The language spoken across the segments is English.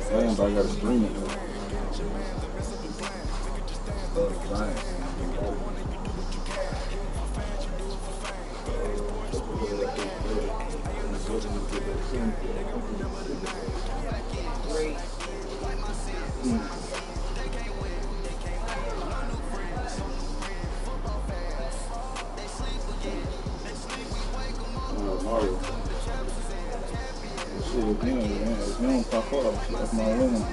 Damn, but I gotta stream it though. Giants. Great. Mario. Shit, if you don't pop up, that's my winning.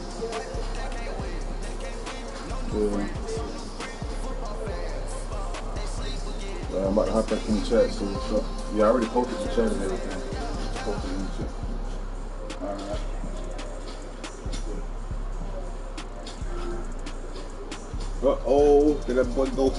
Yeah. I'm about to hop back in the chat, see what's up. Yeah, I already posted the chat and everything. Posted in the chat. Alright. Uh-oh, did that boy go?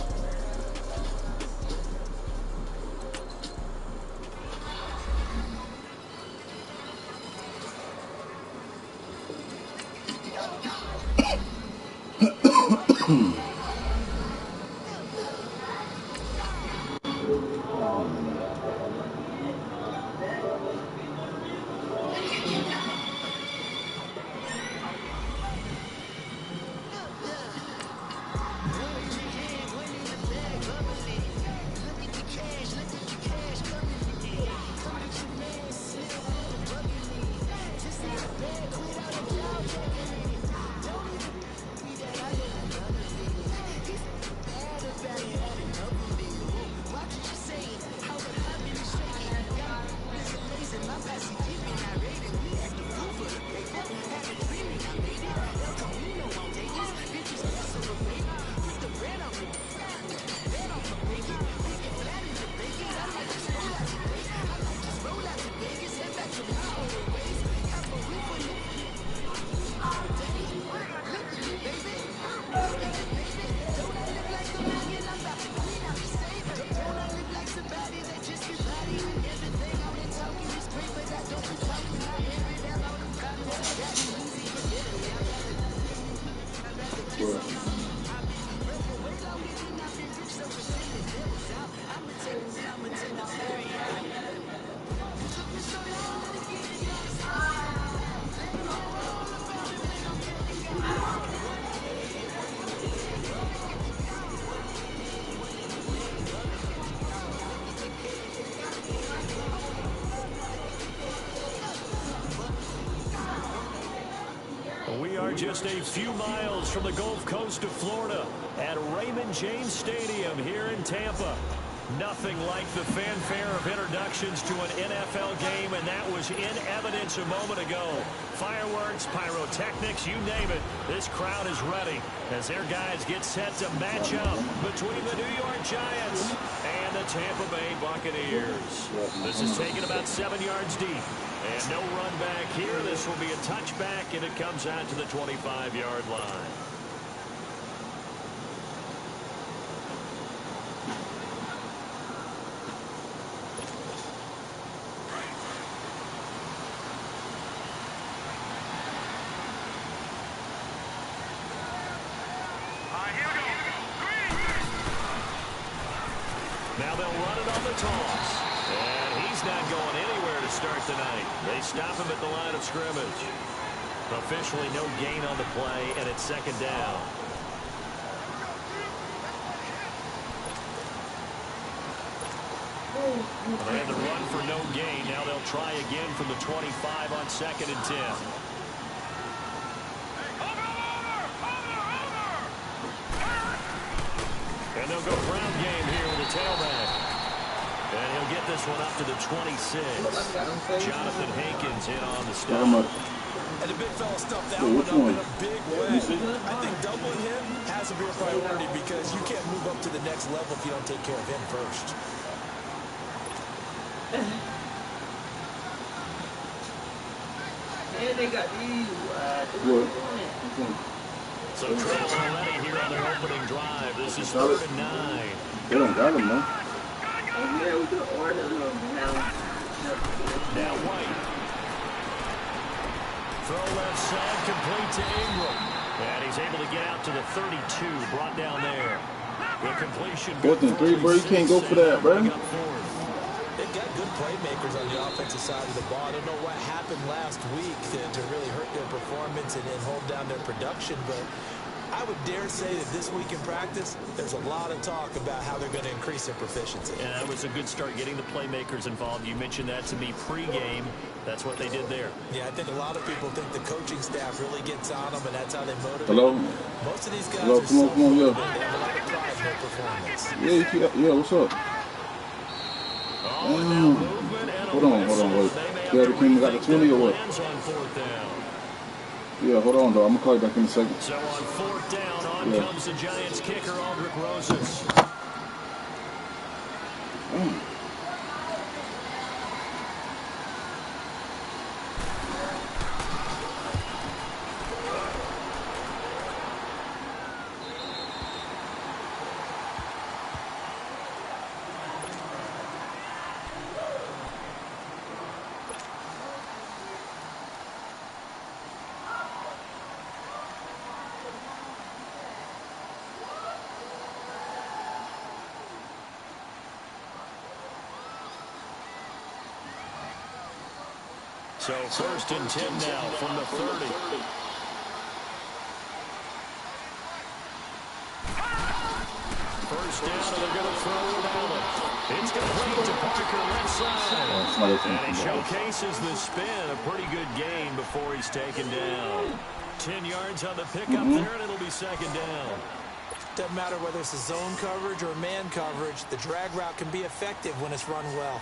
We are just a few miles from the Gulf Coast of Florida at Raymond James Stadium here in Tampa. Nothing like the fanfare of introductions to an NFL game, and that was in evidence a moment ago. Fireworks, pyrotechnics, you name it. This crowd is ready as their guys get set to match up between the New York Giants and the Tampa Bay Buccaneers. This is taken about 7 yards deep. And no run back here. This will be a touchback, and it comes out to the 25-yard line. Now they'll run it on the toss. And he's not going anywhere to start tonight. They stop him at the line of scrimmage. Officially no gain on the play, and it's second down. And the run for no gain. Now they'll try again from the 25 on 2nd and 10. And they'll go ground game here with a tailback. And he'll get this one up to the 26. Jonathan Hankins in on the stop. And the big fella stuffed that one up in a big way. I think doubling him has to be a priority because you can't move up to the next level if you don't take care of him first. And they got these. So traveling already here on their opening drive. This is 3rd and 9. They don't got him, man. Yeah, we could order them now. Now White. Throw left side, complete to Ingram. And he's able to get out to the 32, brought down there. The completion. 4th and 3, bro. You can't go for that, bro. They got good playmakers on the offensive side of the ball. I don't know what happened last week to really hurt their performance and hold down their production, but I would dare say that this week in practice, there's a lot of talk about how they're going to increase their proficiency. And that was a good start, getting the playmakers involved. You mentioned that to me pregame. That's what they did there. Yeah, I think a lot of people think the coaching staff really gets on them, and that's how they motivate Hello? them. Most of these guys Hello, are come on, self-motivated. yeah. They have a lot of pride in their performance. Yeah, what's up? Hold on, wait. Yeah, the king got the 20 or what? Yeah, hold on, though. I'm going to call you back in a second. So on 4th down, on comes the Giants kicker, Aldrich Rosas. So 1st and 10 now from the 30. First down, and they're going to throw it out. It's complete to Parker left side. And he showcases the spin. A pretty good gain before he's taken down. 10 yards on the pickup there, and it'll be 2nd down. Doesn't matter whether it's a zone coverage or man coverage, the drag route can be effective when it's run well.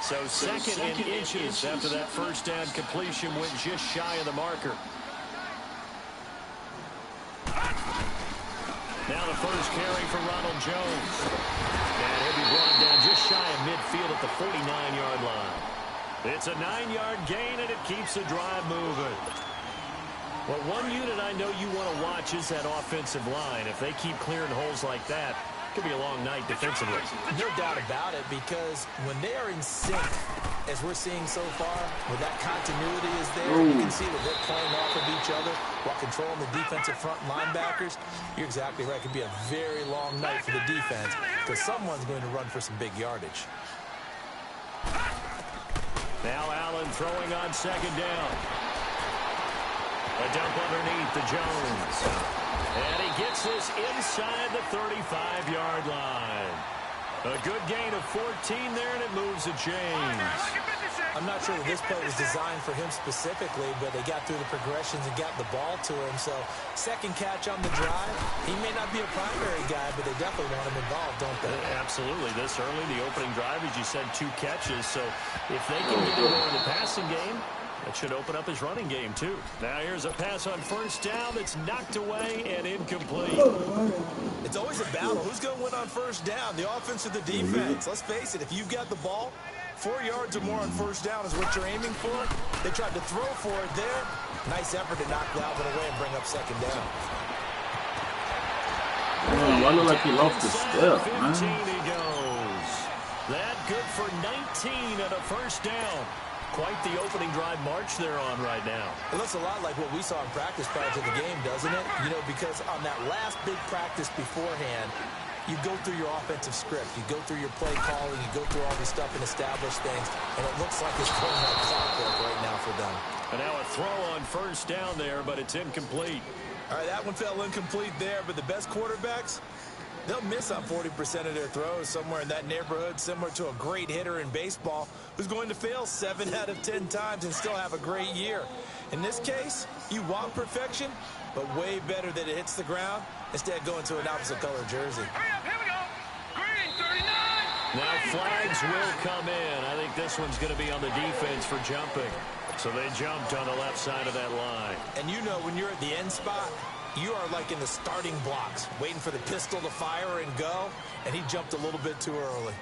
So 2nd and inches after that first down completion went just shy of the marker. Now the first carry for Ronald Jones. And he'll be brought down just shy of midfield at the 49-yard line. It's a 9-yard gain, and it keeps the drive moving. Well, one unit I know you want to watch is that offensive line. If they keep clearing holes like that, could be a long night defensively. No doubt about it, because when they are in sync, as we're seeing so far, where that continuity is there, you can see that they're playing off of each other while controlling the defensive front linebackers. You're exactly right. It could be a very long night for the defense because someone's going to run for some big yardage. Now Allen throwing on 2nd down. A dump underneath to Jones. And he gets this inside the 35-yard line. A good gain of 14 there, and it moves the chains. I'm not sure that this play was designed for him specifically, but they got through the progressions and got the ball to him. So 2nd catch on the drive. He may not be a primary guy, but they definitely want him involved, don't they? Absolutely. This early, the opening drive, as you said, 2 catches. So if they can get him in the passing game, that should open up his running game, too. Now here's a pass on 1st down that's knocked away and incomplete. It's always a battle. Who's going to win on 1st down, the offense or the defense? Let's face it, if you've got the ball, 4 yards or more on 1st down is what you're aiming for. They tried to throw for it there. Nice effort to knock that one away and bring up 2nd down. Man, I look like he lost his step, 15 man. he goes. That good for 19 at a 1st down. Quite the opening drive march they're on right now. It looks a lot like what we saw in practice prior to the game, doesn't it? You know, because on that last big practice beforehand, you go through your offensive script, you go through your play calling, you go through all this stuff and establish things, and it looks like it's going like clockwork right now for them. And now a throw on 1st down there, but it's incomplete. All right, that one fell incomplete there, but the best quarterbacks, they'll miss on 40% of their throws, somewhere in that neighborhood, similar to a great hitter in baseball who's going to fail 7 out of 10 times and still have a great year. In this case, you want perfection, but way better that it hits the ground instead of going to an opposite color jersey. Here we go. Green 39. Now flags will come in. I think this one's going to be on the defense for jumping. So they jumped on the left side of that line. And you know when you're at the end spot, you are like in the starting blocks, waiting for the pistol to fire and go, and he jumped a little bit too early.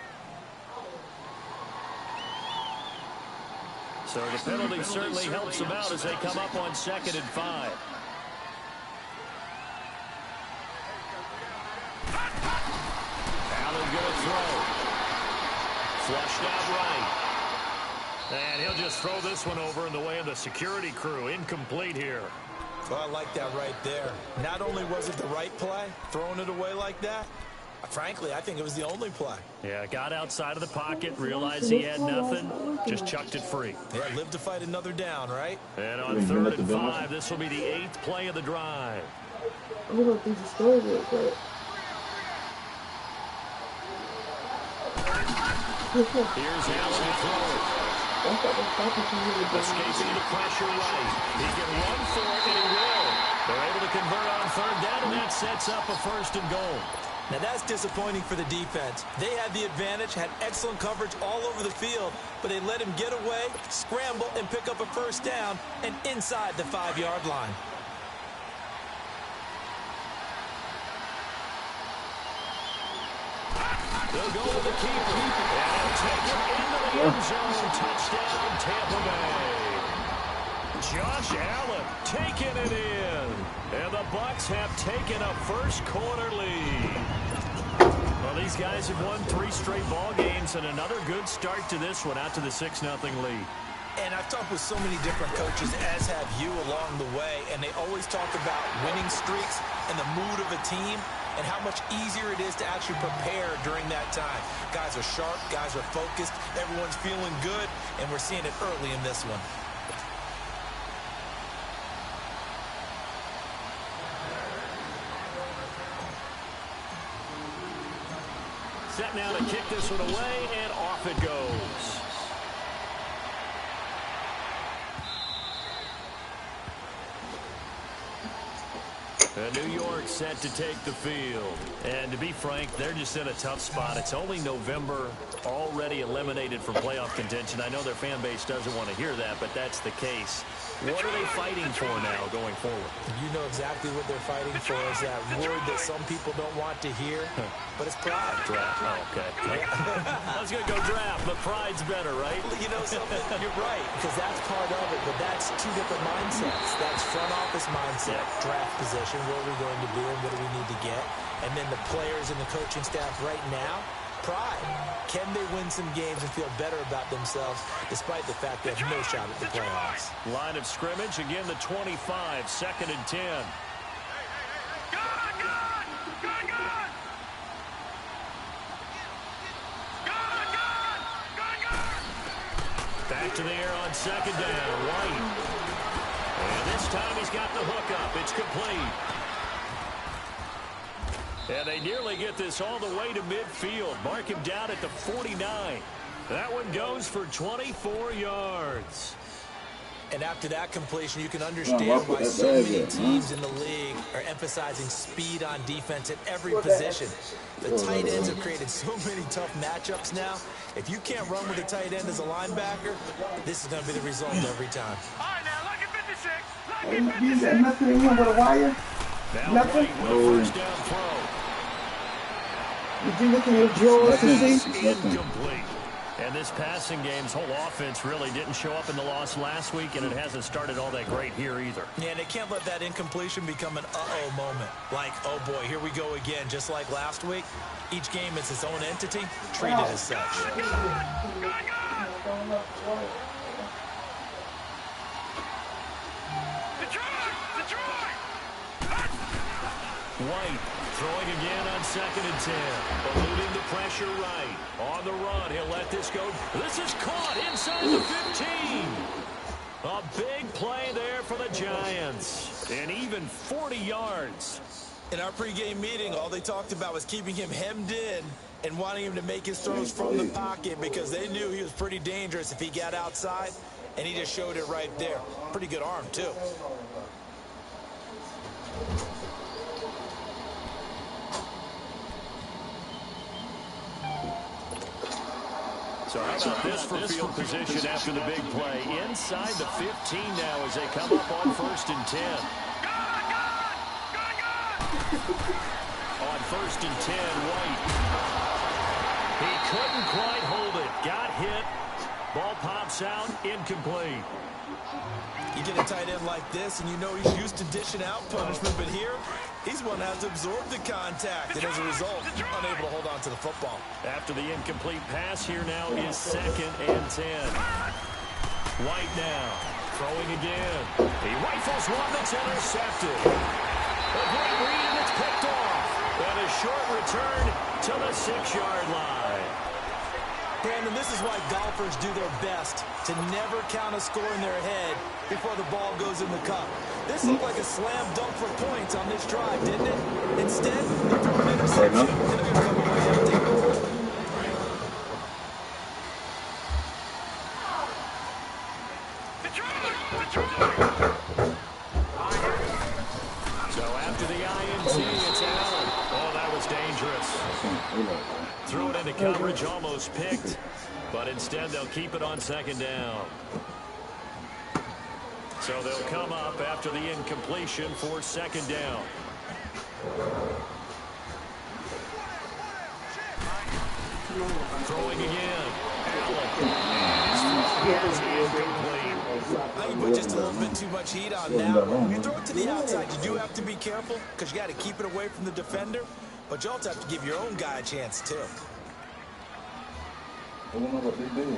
So the penalty certainly helps them out as they come up on 2nd and 5. Allen going to throw. Flushed out right. And he'll just throw this one over in the way of the security crew. Incomplete here. Well, I like that right there. Not only was it the right play, throwing it away like that, frankly, I think it was the only play. Yeah, got outside of the pocket, realized he had nothing, just chucked it free. Yeah, live to fight another down, right? And on 3rd and 5, this will be the 8th play of the drive. I don't think he scored it, but... Here's Allen to throw it. Escaping the pressure right. He can run for it, and he will. They're able to convert on 3rd down, and that sets up a 1st and goal. Now, that's disappointing for the defense. They had the advantage, had excellent coverage all over the field, but they let him get away, scramble, and pick up a 1st down, and inside the 5-yard line. They'll go with the keeper, and they'll take it into the end zone. Touchdown, Tampa Bay. Josh Allen taking it in. And the Bucs have taken a first-quarter lead. Well, these guys have won 3 straight ball games, and another good start to this one, out to the 6-0 lead. And I've talked with so many different coaches, as have you, along the way, and they always talk about winning streaks and the mood of a team and how much easier it is to actually prepare during that time. Guys are sharp, guys are focused, everyone's feeling good, and we're seeing it early in this one. Set now to kick this one away, and off it goes. New York set to take the field. And to be frank, they're just in a tough spot. It's only November, already eliminated from playoff contention. I know their fan base doesn't want to hear that, but that's the case. What are they fighting for now going forward? You know exactly what they're fighting for is that word that some people don't want to hear, but it's pride. Draft. Oh, okay. I was going to go draft, but pride's better, right? You know something? You're right, because that's part of it, but that's 2 different mindsets. That's front office mindset, draft position, where are we going to be and what do we need to get? And then the players and the coaching staff right now, pride. Can they win some games and feel better about themselves despite the fact they have no shot at the playoffs? Line of scrimmage, again the 25, 2nd and 10. Back to the air on 2nd down, White. And this time he's got the hook up. It's complete. And they nearly get this all the way to midfield. Mark him down at the 49. That one goes for 24 yards. And after that completion, you can understand why so many teams in the league are emphasizing speed on defense at every position. The tight ends have created so many tough matchups now. If you can't run with a tight end as a linebacker, this is going to be the result every time. All right, now, look at 56. You got nothing in here but a wire? Now Nothing? White with a 1st down throw. Did you look in your drawers to see? Incomplete. And this passing game's whole offense really didn't show up in the loss last week, and it hasn't started all that great here either. Yeah, and they can't let that incompletion become an uh-oh moment. Like, oh boy, here we go again, just like last week. Each game is its own entity, treated as such. White throwing again on 2nd and 10. Eluding the pressure right. On the run, he'll let this go. This is caught inside the 15. A big play there for the Giants. And even 40 yards. In our pregame meeting, all they talked about was keeping him hemmed in and wanting him to make his throws from the pocket because they knew he was pretty dangerous if he got outside, and he just showed it right there. Pretty good arm, too. So how about this for field position after the big play? Inside the 15 now as they come up on 1st and 10. On 1st and 10, White. He couldn't quite hold it. Got hit. Ball pops out. Incomplete. You get a tight end like this, and you know he's used to dishing out punishment, but here, he's one that has to absorb the contact, and as a result, unable to hold on to the football. After the incomplete pass, here now is 2nd and 10. White now Throwing again. He rifles one that's intercepted. A great read, and it's picked off. And a short return to the 6-yard line. Brandon, this is why golfers do their best to never count a score in their head before the ball goes in the cup. This looked like a slam dunk for points on this drive, didn't it? Instead, they threw an interception, and they're going to come away empty. So after the INT, it's Allen. Oh, that was dangerous. Threw it into coverage, almost picked, but instead they'll keep it on 2nd down. So they'll come up after the incompletion for 2nd down. Throwing again. I think you put just a little bit too much heat on now. When you throw it to the outside, you do have to be careful because you got to keep it away from the defender, but you also have to give your own guy a chance too. I don't know what they do.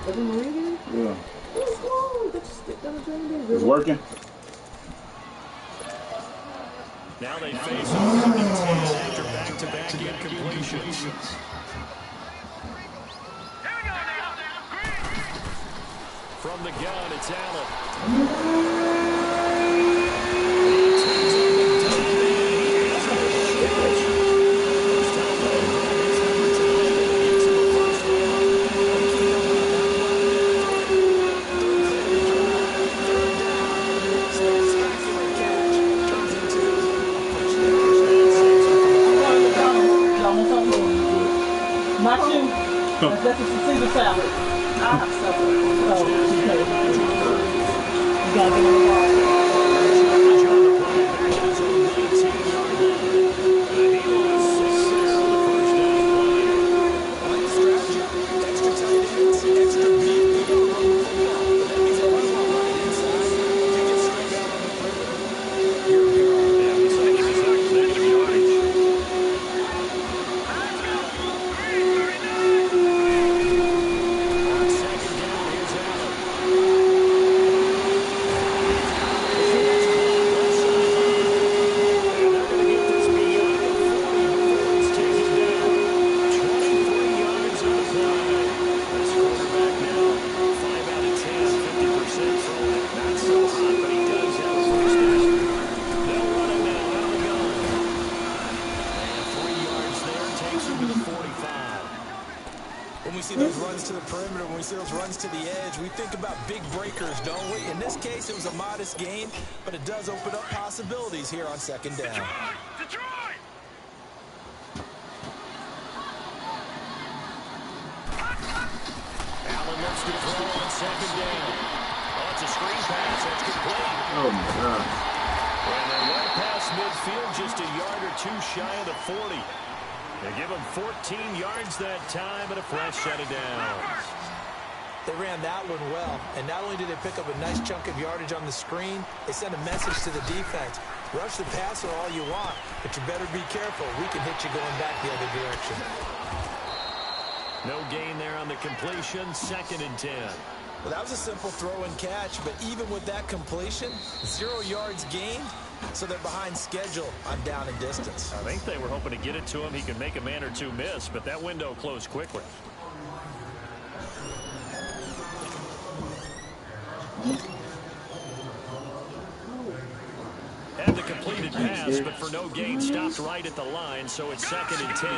Is it Meridian? Yeah. Oh, that's stick down the drain. It's working. Now they face a 3rd and 10 after back-to-back incompletions. From the gun, it's Allen. My shoe. That's what you see the salad. I have stuff. Oh, you gotta get on the wall. When we see those runs to the perimeter, when we see those runs to the edge, we think about big breakers, don't we? In this case, it was a modest gain, but it does open up possibilities here on 2nd down. Detroit! Allen looks to throw on 2nd down. Oh, it's a screen pass. That's complete. Oh, my God. And they went past midfield just a yard or two shy of the 40. They give him 14 yards that time and a fresh set of downs. They ran that one well, and not only did they pick up a nice chunk of yardage on the screen, they sent a message to the defense. Rush the passer all you want, but you better be careful. We can hit you going back the other direction. No gain there on the completion, 2nd and 10. Well, that was a simple throw and catch, but even with that completion, 0 yards gained, so they're behind schedule on down and distance. I think they were hoping to get it to him. He could make a man or two miss, but that window closed quickly. Had the completed pass, but for no gain, stopped right at the line, so it's 2nd and 10.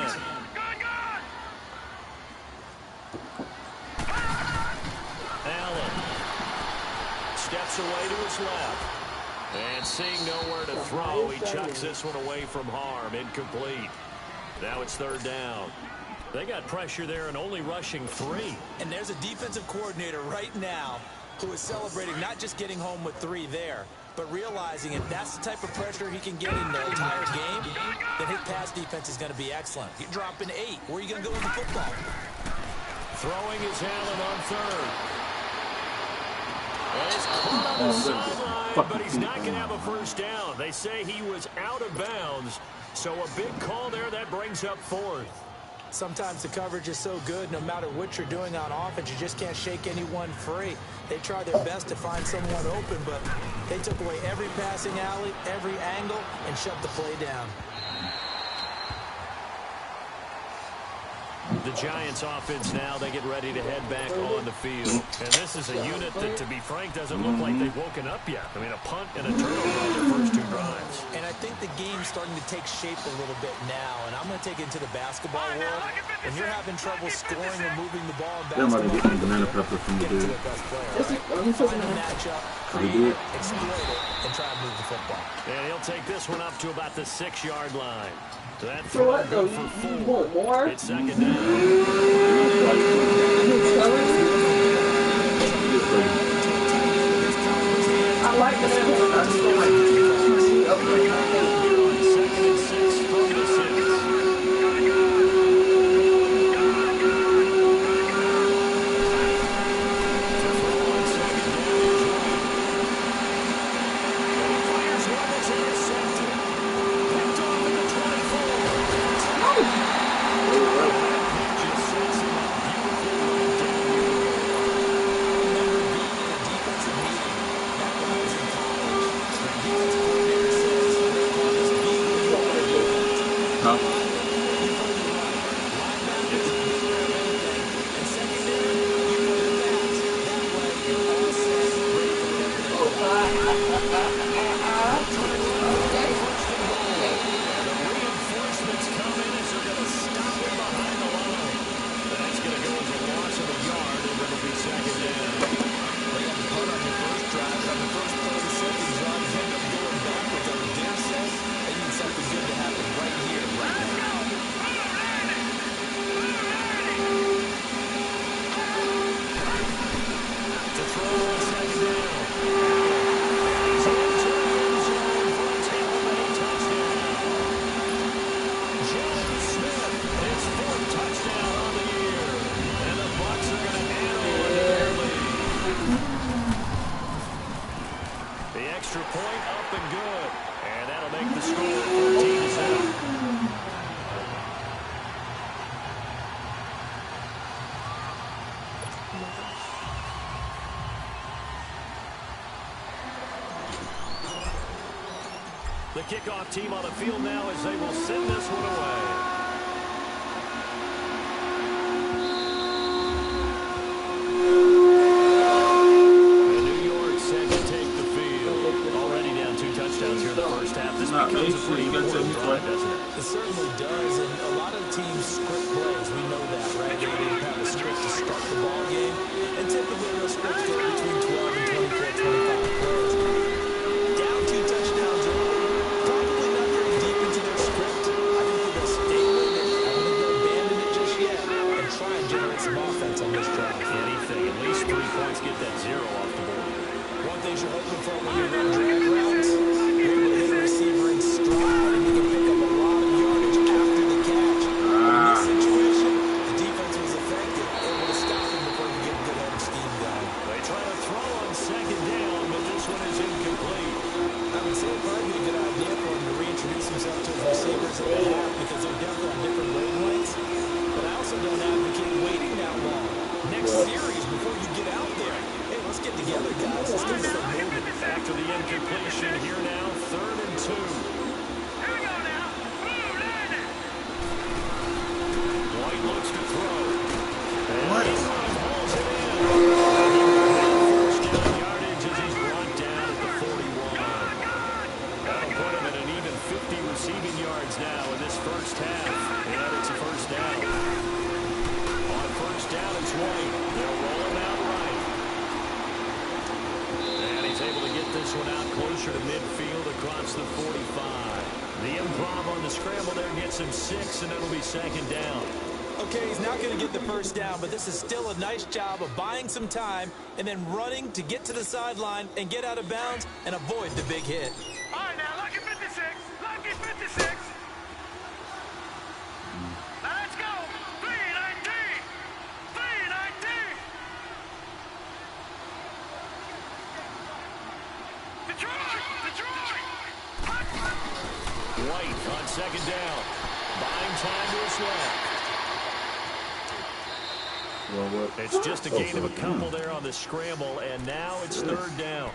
Allen steps away to his left. And seeing nowhere to throw, he chucks this one away from harm. Incomplete. Now it's 3rd down. They got pressure there and only rushing 3. And there's a defensive coordinator right now who is celebrating not just getting home with 3 there, but realizing if that's the type of pressure he can get in the entire game, then his pass defense is going to be excellent. You're dropping 8. Where are you going to go with the football? Throwing is Allen on 3rd. Well, he's caught on the sideline, but he's not going to have a first down. They say he was out of bounds, so a big call there that brings up 4th. Sometimes the coverage is so good, no matter what you're doing on offense, you just can't shake anyone free. They try their best to find someone open, but they took away every passing alley, every angle, and shut the play down. The Giants offense now, they get ready to head back on the field. And this is a unit that, to be frank, doesn't look like they've woken up yet. I mean, a punt and a turnover on their first 2 drives. And I think the game's starting to take shape a little bit now. And I'm going to take it into the basketball world. When you're having trouble scoring or moving the ball in basketball, They're getting banana pepper from the dude. Find a matchup, create it, exploit it, and try and move the football. And he'll take this one up to about the 6-yard line. That So throw what though? good for You 4. want more? It's second down. I like the On 2nd and 6 from the 6. To throw on 2nd down and 20. And he fires one that's intercepted. Picked off at the 24. Just sets him up beautifully right down the middle. Remember being in a defensive meeting back when I was in college. The defensive coordinator says they call this being where you are in defense. Huh? You play the run. Linebackers, beware of anything. And secondary, you play the pass. That way, you're all set, ready for whatever they call. And the reinforcements come in as they're going to stop him behind the line. That's going to go as a loss of a yard, and it'll be second down. They got the punt on your first drive. On the first play of the second drive, you end up going backwards. I would dare say they need something good to happen right here, right now. To throw on second down. And he's into the end zone for a Tampa Bay touchdown. John Smith, his 4th touchdown on the year. And the Bucs are going to add on to their lead. The extra point up and good. And that'll make the score 14-7. The kickoff team on the field now as they will send this one away. And New York set to take the field. Already down 2 touchdowns here in the first half. This becomes a pretty important drive, doesn't it? It certainly does, and a lot of teams script plays. We know that, right? They have a script to start the ball game, and typically those scripts go between 12 and 24, 25 plays. Down 2 touchdowns early, probably not very deep into their script. I think they're going to stay with it. I don't think they'll abandon it just yet and try and generate some offense on this drive. Anything, at least 3 points, get that 0 off the board. One thing you're hoping for when you run drag routes, you're able to hit a receiver in stride, and you can pick up a lot of yardage after the catch. But in this situation, the defense was effective, able to stop him before you get a good head of steam going. They try to throw on second down, but this one is incomplete. I would say it'd probably be a good idea for him to reintroduce himself to his receivers at the half because they're definitely on different wavelengths. But I also don't advocate waiting that long. Next series, before you get out there, hey, let's get together, guys. Let's get some movement. After the incompletion, here now, 3rd and 2. Here we go now. White looks to throw. And he hauls it in. First down yardage as he's brought down at the 41. That'll put him at an even 50 receiving yards now in this first half. And it's a first down. On first down, it's White. They'll roll him out right. And he's able to get this one out closer to midfield across the 45. The improv on the scramble there gets him 6, and it'll be second down. Okay, he's not going to get the first down, but this is still a nice job of buying some time and then running to get to the sideline and get out of bounds and avoid the big hit. All right, now, lucky 56. Lucky 56. Now, let's go. 319. 319. Detroit. Detroit. White on second down. Buying time to his left. It's just a gain of a couple there on the scramble, and now it's third down.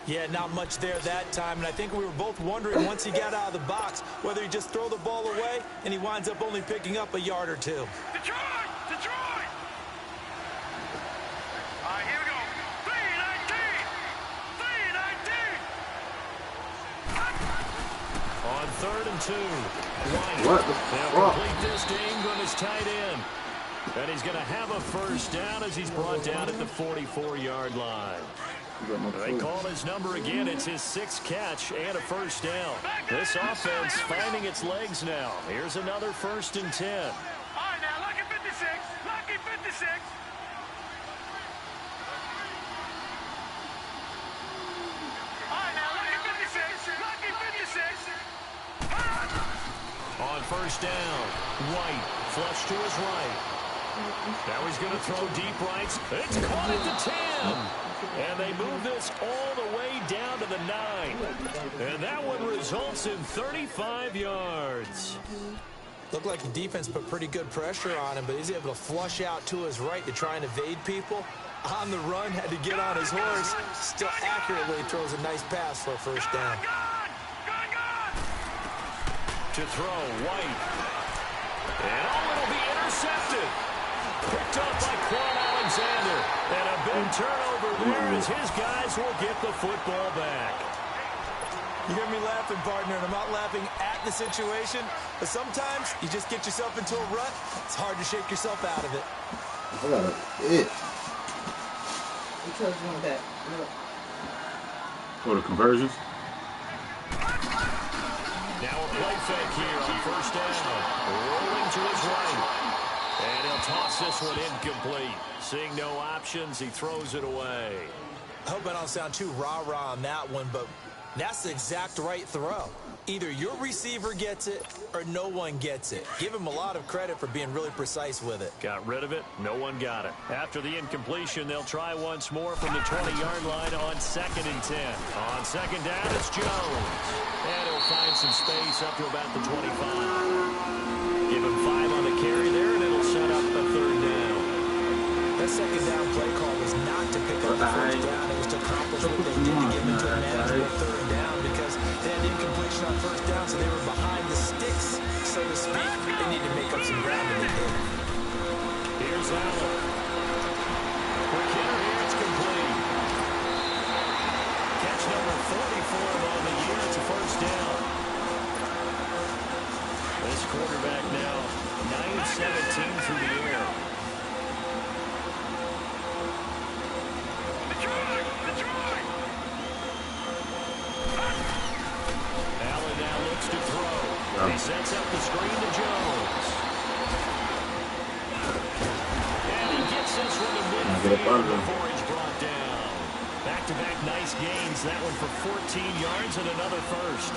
Yeah, not much there that time, and I think we were both wondering once he got out of the box whether he just throw the ball away, and he winds up only picking up a yard or two. Detroit! Detroit! All right, here we go. 3-19! 3-19! On 3rd and 2, White. What the They'll fuck? complete this to Ingram, his tight end. And he's going to have a first down as he's brought down at the 44-yard line. They call his number again. It's his 6th catch and a first down. This offense finding its legs now. Here's another 1st and 10. All right, now, lucky 56. Lucky 56. All right, now, lucky 56. Lucky 56. On first down, White flush to his right. Now he's going to throw deep rights. It's caught at the 10. And they move this all the way down to the 9. And that one results in 35 yards. Looked like the defense put pretty good pressure on him, but he's able to flush out to his right to try and evade people. On the run, had to get on his horse. Still accurately throws a nice pass for a first down. To throw, White. And it'll be intercepted. Picked up by Quan Alexander. And a big turnover there as his guys will get the football back. You hear me laughing, partner, and I'm not laughing at the situation, but sometimes you just get yourself into a rut. It's hard to shake yourself out of it. I got it. Because one of that. For the conversions. Now a play fake here on first down. Rolling to his right. And he'll toss this one incomplete. Seeing no options, he throws it away. I hope I don't sound too rah-rah on that one, but that's the exact right throw. Either your receiver gets it or no one gets it. Give him a lot of credit for being really precise with it. Got rid of it. No one got it. After the incompletion, they'll try once more from the 20-yard line on 2nd and 10. On 2nd down, it's Jones. And he'll find some space up to about the 25. Give him 5 on the carry there, and it'll set up a 3rd down. That 2nd down play call was not to pick up the first down. It was to accomplish what they did to give into a manageable 3rd down because they had incompletion on 1st down, so they were behind the sticks, so to speak. They need to make up some ground, and they did. Here's Allen. Quick hitter here, it's complete. Catch number 44 on the year. It's a first down. This quarterback now 9-17 through the air. Detroit! Detroit! Allen now looks to throw. He sets up the screen to Jones. And he gets this one to midfield before he's brought down. Back-to-back nice gains. That one for 14 yards and another first.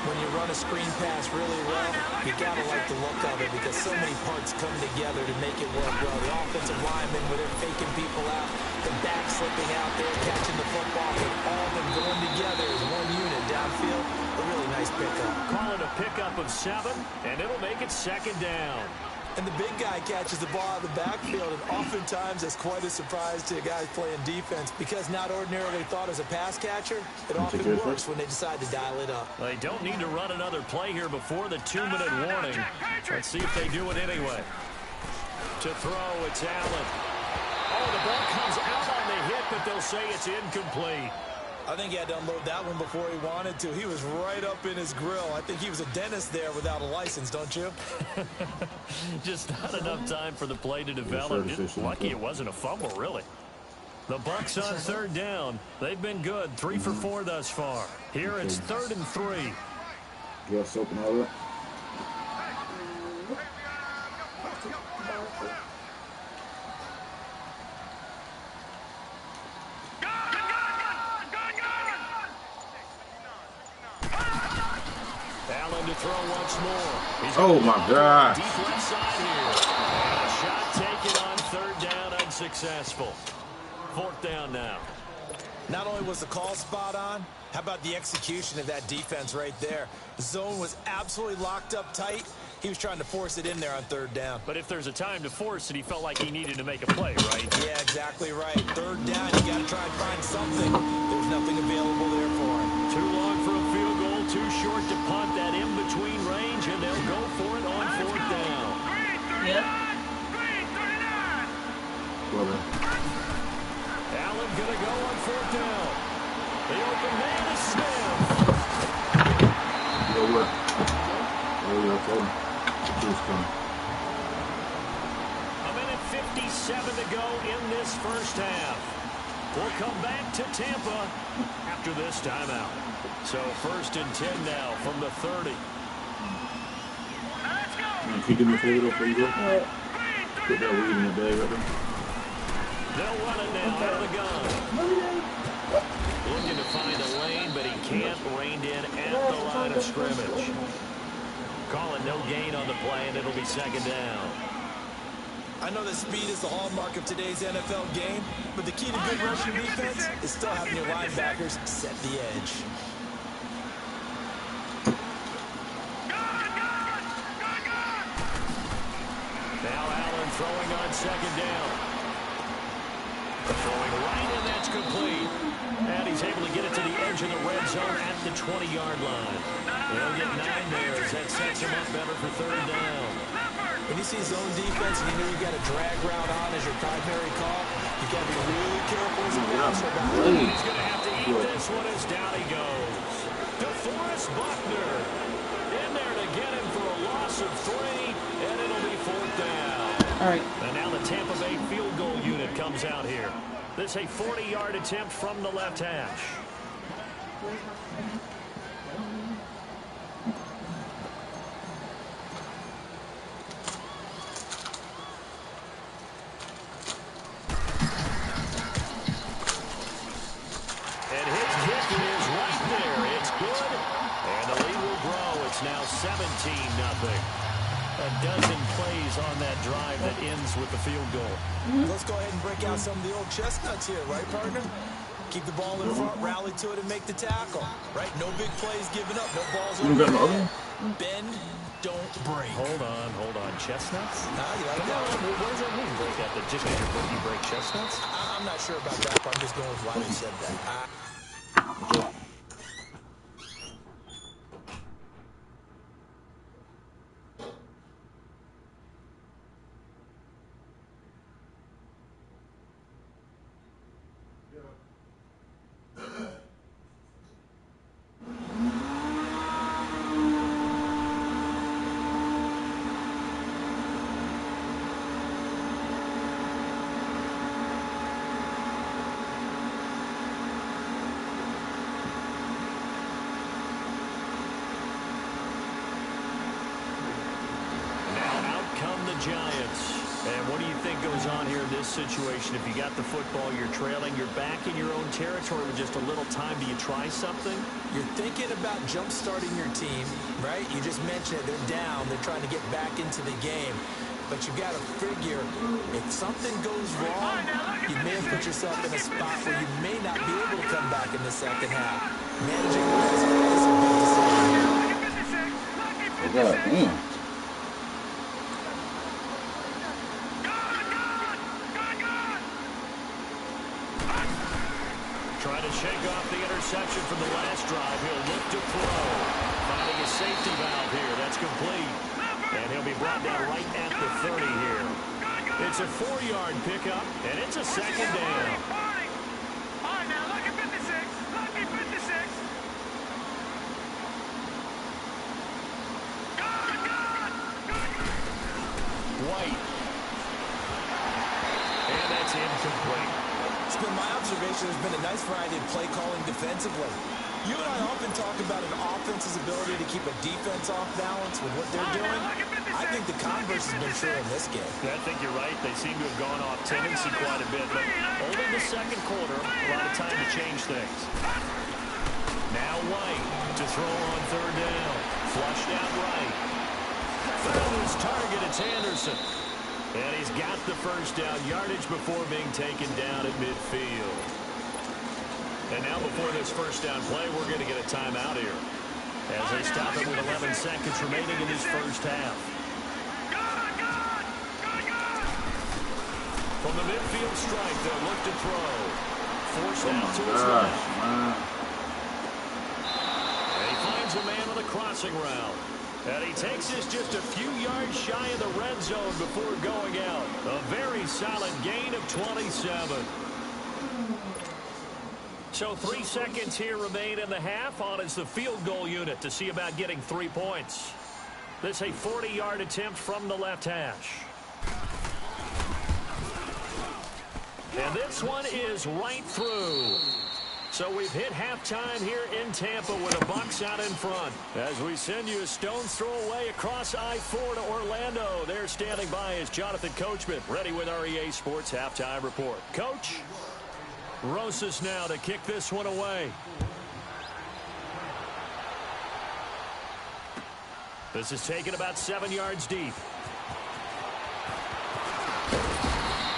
When you run a screen pass really well, you gotta like the look of it because so many parts come together to make it work well. The offensive linemen, where they're faking people out, the back slipping out there, catching the football, with all of them going together as one unit downfield. A really nice pickup. Call it a pickup of 7, and it'll make it 2nd down. And the big guy catches the ball out of the backfield, and oftentimes it's quite a surprise to guys playing defense because not ordinarily thought as a pass catcher, it often works when they decide to dial it up. They don't need to run another play here before the 2-minute warning. Let's see if they do it anyway. To throw, it's Allen. Oh, the ball comes out on the hit, but they'll say it's incomplete. I think he had to unload that one before he wanted to. He was right up in his grill. I think he was a dentist there without a license, don't you? Just not enough time for the play to develop. Just lucky it wasn't a fumble, really. The Bucs on 3rd down. They've been good, 3 for 4 thus far. Here it's 3rd and 3. Just open all up. Allen to throw once more. Oh my gosh. Deep left side here. And a shot taken on 3rd down, unsuccessful. 4th down now. Not only was the call spot on, how about the execution of that defense right there? The zone was absolutely locked up tight. He was trying to force it in there on third down. But if there's a time to force it, he felt like he needed to make a play, right? Yeah, exactly right. Third down, you got to try and find something. There's nothing available there for him. Too long for a field goal, too short to punt that in-between range, and they'll go for it on fourth down. Yep. Well, man. Allen gonna go on fourth down. The open man is Smith. You know what? Oh, yeah, I told him. The truth's coming. A minute 57 to go in this first half. We'll come back to Tampa after this timeout. So 1st and 10 now from the 30. Can you do me a favor though before you go? What? Put that weed in the bag right there. They'll run it now out of the gun. Looking to find a lane, but he can't. Reined in at the line of scrimmage. Calling no gain on the play, and it'll be second down. I know that speed is the hallmark of today's NFL game, but the key to good rushing defense is still having your linebackers set the edge. Now Allen throwing on second down. Throwing right, and that's complete. And he's able to get it to the edge of the red zone at the 20-yard line. He'll get 9 there as that sets him up better for third down. When you see zone defense and you know you got a drag route on as your primary call, you got to be really careful as a passer about it. He's going to have to eat this one as down he goes. DeForest Buckner in there to get him for a loss of 3, and it'll be fourth down. All right. And now the Tampa Bay field goal unit comes out here. This a 40-yard attempt from the left hash. And his kick is right there. It's good. And the lead will grow. It's now 17-0. A dozen plays on that drive that ends with the field goal. Let's go ahead and break out some of the old chestnuts here, right, partner? Keep the ball in front, rally to it, and make the tackle, right? No big plays given up, no balls You got another one? Bend, don't break. Hold on. Chestnuts? Nah, you like Come that? on, what does that mean? Break out the, just because you break chestnuts? I'm not sure about that, but I'm just going with why they said that. Giants. And what do you think goes on here in this situation? If you got the football, you're trailing, you're back in your own territory with just a little time. Do you try something? You're thinking about jump-starting your team, right? You just mentioned it. They're down. They're trying to get back into the game. But you got to figure, if something goes wrong, you may have put yourself in a spot where you may not be able to come back in the second half. Managing risk is a big decision. Oh, God, damn. Trying to shake off the interception from the last drive. He'll look to throw. Finding a safety valve here. That's complete. And he'll be brought down right at the 30 here. It's a 4-yard pickup, and it's a second down. All right, now, look at 56. Look at 56. White. And that's incomplete. It's been my observation there's been a nice variety of play calling defensively. You and I often talk about an offense's ability to keep a defense off balance with what they're doing. I think the converse has been true in this game. I think you're right. They seem to have gone off tendency quite a bit, but only the second quarter, a lot of time to change things. Now White to throw on third down. Flushed out right. Found his target, it's Anderson. And he's got the first down, yardage before being taken down at midfield. And now before this first down play, we're going to get a timeout here, as they stop it with 11 seconds remaining in this first half. From the midfield strike, they'll look to throw. Forced out to his left. And he finds a man on the crossing route. And he takes this just a few yards shy of the red zone before going out. A very solid gain of 27. So 3 seconds here remain in the half. On is the field goal unit to see about getting 3 points. This a 40-yard attempt from the left hash. And this one is right through. So we've hit halftime here in Tampa with the Bucs out in front. As we send you a stone's throw away across I-4 to Orlando. There standing by is Jonathan Coachman, ready with our EA Sports Halftime Report. Coach, Rosas now to kick this one away. This is taken about 7 yards deep.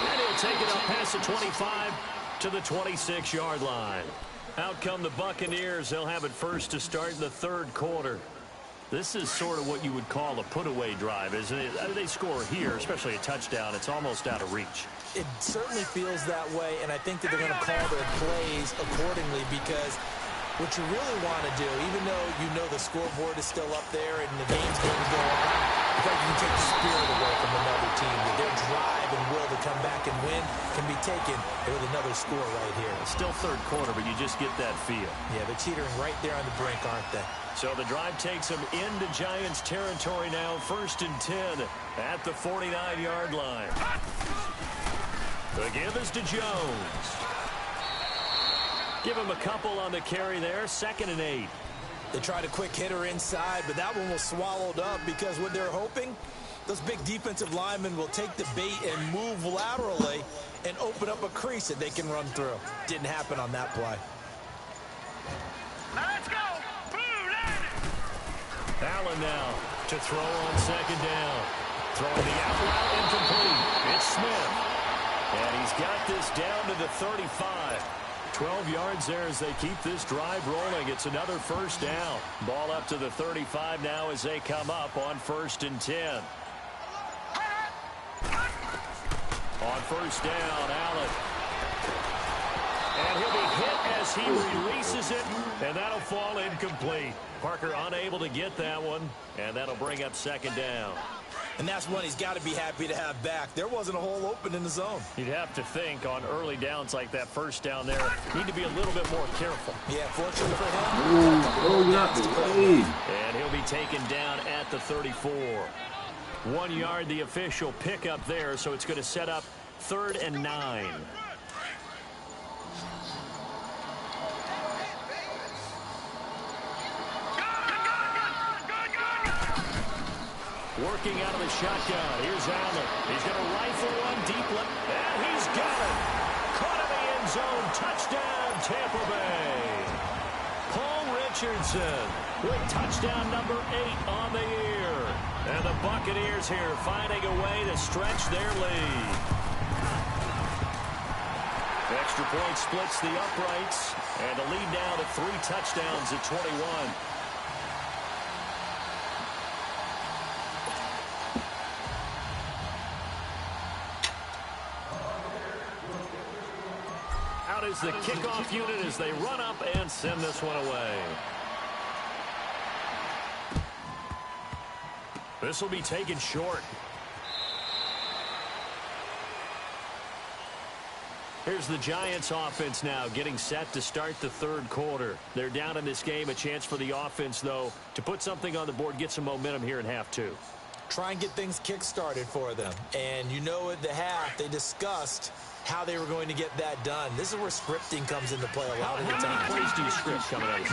And he'll take it up past the 25 to the 26-yard line. Out come the Buccaneers. They'll have it first to start in the third quarter. This is sort of what you would call a put-away drive, isn't it? They score here, especially a touchdown. It's almost out of reach. It certainly feels that way, and I think that they're going to call their plays accordingly, because what you really want to do, even though you know the scoreboard is still up there and the game's going to go on, I think you can take the spirit away from another team. Their drive and will to come back and win can be taken with another score right here. It's still third quarter, but you just get that feel. Yeah, they're teetering right there on the brink, aren't they? So the drive takes them into Giants territory now, 1st and 10 at the 49-yard line. The give is to Jones. Give him a couple on the carry there, 2nd and 8. They tried a quick hitter inside, but that one was swallowed up because what they're hoping, those big defensive linemen will take the bait and move laterally and open up a crease that they can run through. Didn't happen on that play. Now let's go. Allen now to throw on 2nd down. Throwing the out route incomplete. It's Smith. And he's got this down to the 35. 12 yards there as they keep this drive rolling. It's another first down. Ball up to the 35 now as they come up on 1st and 10. On 1st down, Allen. And he'll be hit as he releases it, and that'll fall incomplete. Parker unable to get that one, and that'll bring up 2nd down. And that's one he's got to be happy to have back. There wasn't a hole open in the zone. You'd have to think on early downs like that, first down there, need to be a little bit more careful. Yeah, fortunately for him. And he'll be taken down at the 34. 1 yard, the official pickup there, so it's going to set up 3rd and 9. Working out of the shotgun. Here's Allen. He's going to rifle one deep left. And he's got it. Caught in the end zone. Touchdown, Tampa Bay. Paul Richardson with touchdown number 8 on the year. And the Buccaneers here finding a way to stretch their lead. Extra point splits the uprights. And the lead now to 3 touchdowns at 21. Is the kickoff unit as they run up and send this one away. This will be taken short. Here's the Giants offense now getting set to start the third quarter. They're down in this game. A chance for the offense, though, to put something on the board, get some momentum here in half 2. Try and get things kick-started for them. And you know at the half, they discussed how they were going to get that done. This is where scripting comes into play a lot of the time. How many plays do you script coming out of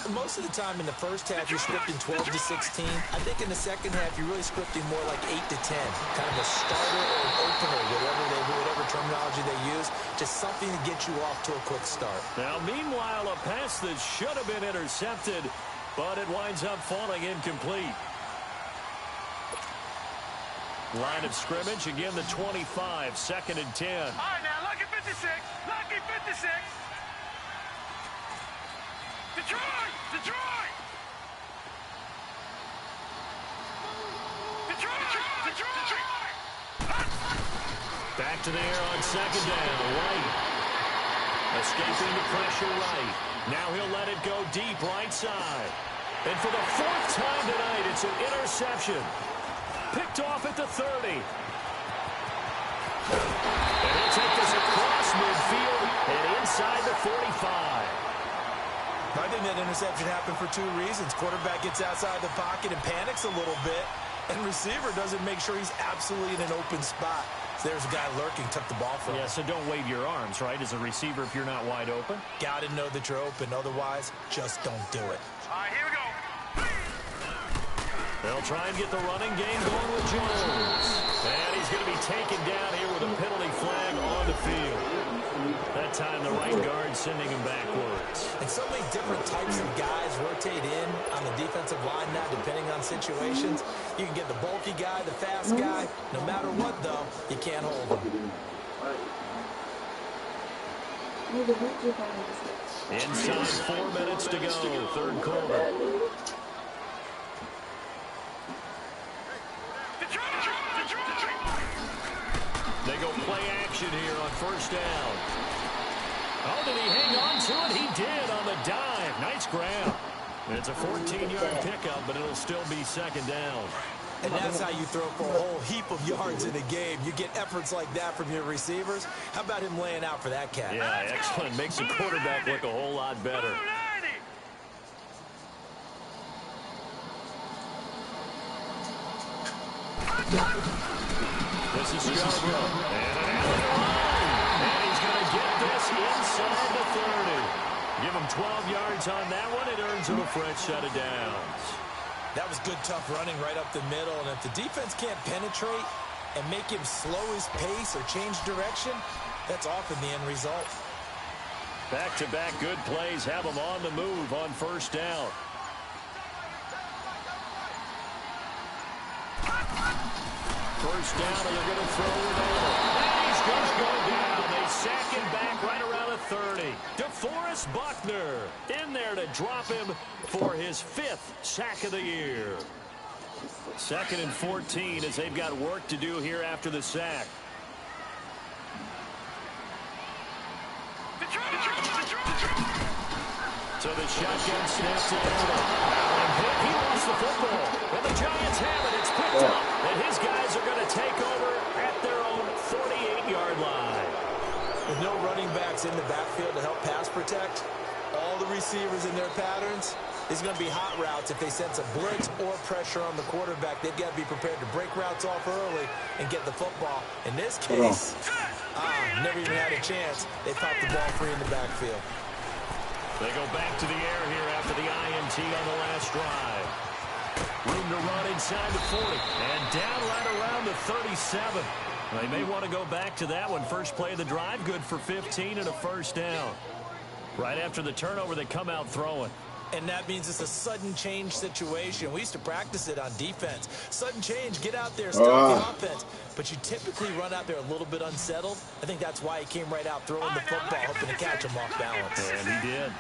the most of the time in the first half, you're scripting 12 to 16. I think in the second half, you're really scripting more like 8 to 10. Kind of a starter or an opener, whatever terminology they use. Just something to get you off to a quick start. Now, meanwhile, a pass that should have been intercepted, but it winds up falling incomplete. Line of scrimmage, again the 25, 2nd and 10. All right, now, lucky 56, lucky 56. Detroit! Detroit! Detroit! Back to the air on second down. White. Escaping the pressure right. Now he'll let it go deep right side. And for the fourth time tonight, it's an interception. Picked off at the 30. And he'll take this across midfield and inside the 45. I think that interception happened for two reasons. Quarterback gets outside the pocket and panics a little bit, and receiver doesn't make sure he's absolutely in an open spot. So there's a guy lurking, took the ball from him. Yeah, so don't wave your arms, right, as a receiver if you're not wide open. Got to know that you're open. Otherwise, just don't do it. All right, here we go. They'll try and get the running game going with Jones. And he's going to be taken down here with a penalty flag on the field. That time the right guard sending him backwards. And so many different types of guys rotate in on the defensive line now, depending on situations. You can get the bulky guy, the fast guy. No matter what, though, you can't hold him. Inside 4 minutes to go, third quarter. They go play action here on first down. Oh, did he hang on to it? He did on the dive. Nice grab. It's a 14-yard pickup, but it'll still be second down. And that's how you throw for a whole heap of yards in a game. You get efforts like that from your receivers. How about him laying out for that cat? Yeah, excellent. Makes the quarterback look a whole lot better. This is Scarborough. And he's going to get this inside the 30. Give him 12 yards on that one. It earns him a fresh set of downs. That was good, tough running right up the middle. And if the defense can't penetrate and make him slow his pace or change direction, that's often the end result. Back-to-back good plays have him on the move on first down. First down, and they're going to throw it over. And he's going to go down. They sack him back right around the 30. DeForest Buckner in there to drop him for his 5th sack of the year. 2nd and 14 as they've got work to do here after the sack. So the shotgun snaps it over. He lost the football. And the Giants have it. It's picked up. And his guys are going to take over at their own 48-yard line. With no running backs in the backfield to help pass protect, all the receivers in their patterns is going to be hot routes. If they sense a blitz or pressure on the quarterback, they've got to be prepared to break routes off early and get the football. In this case, never even had a chance. They popped the ball free in the backfield. They go back to the air here after the INT on the last drive. Room to run inside the 40. And down right around the 37. They may want to go back to that one. First play of the drive, good for 15 and a first down. Right after the turnover, they come out throwing. And that means it's a sudden change situation. We used to practice it on defense. Sudden change, get out there, stop the offense. But you typically run out there a little bit unsettled. I think that's why he came right out throwing the football, hoping to catch him off balance. And he did.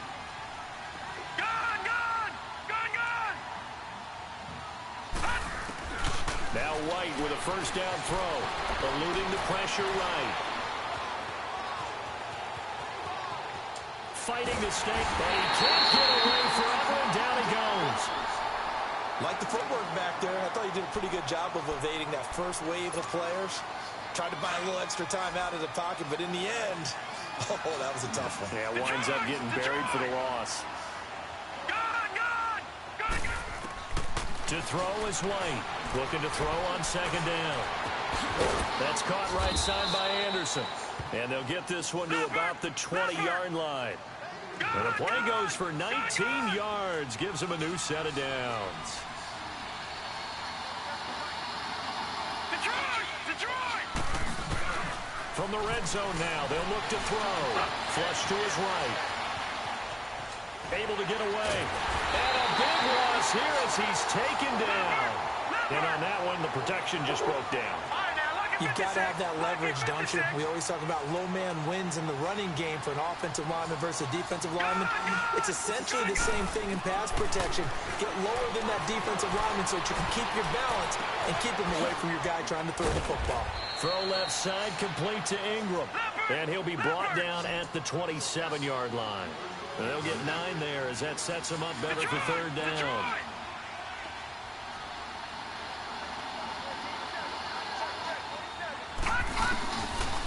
Now White with a first down throw, eluding the pressure right. Fighting the snake, but he can't get away forever, and down he goes. Like the footwork back there, I thought he did a pretty good job of evading that first wave of players. Tried to buy a little extra time out of the pocket, but in the end, oh, that was a tough one. Yeah, winds up getting buried for the loss. To throw is White. Looking to throw on second down. That's caught right side by Anderson. And they'll get this one to about the 20-yard line. And the play goes for 19 yards. Gives them a new set of downs. From the red zone now, they'll look to throw. Flush to his right. Able to get away. And a big loss here as he's taken down. And on that one, the protection just broke down. All right, now look You've got to have that leverage, don't you? We always talk about low man wins in the running game for an offensive lineman versus a defensive lineman. It's essentially the same thing in pass protection. Get lower than that defensive lineman so that you can keep your balance and keep him away from your guy trying to throw the football. Throw left side, complete to Ingram. And he'll be brought down at the 27-yard line. And they'll get 9 there as that sets him up better for third down.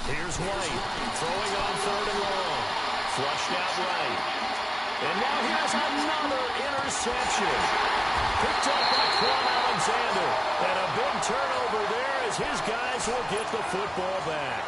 Here's White, throwing on third and long. Flushed out right. And now here's another interception. Picked up by Quan Alexander. And a big turnover there as his guys will get the football back.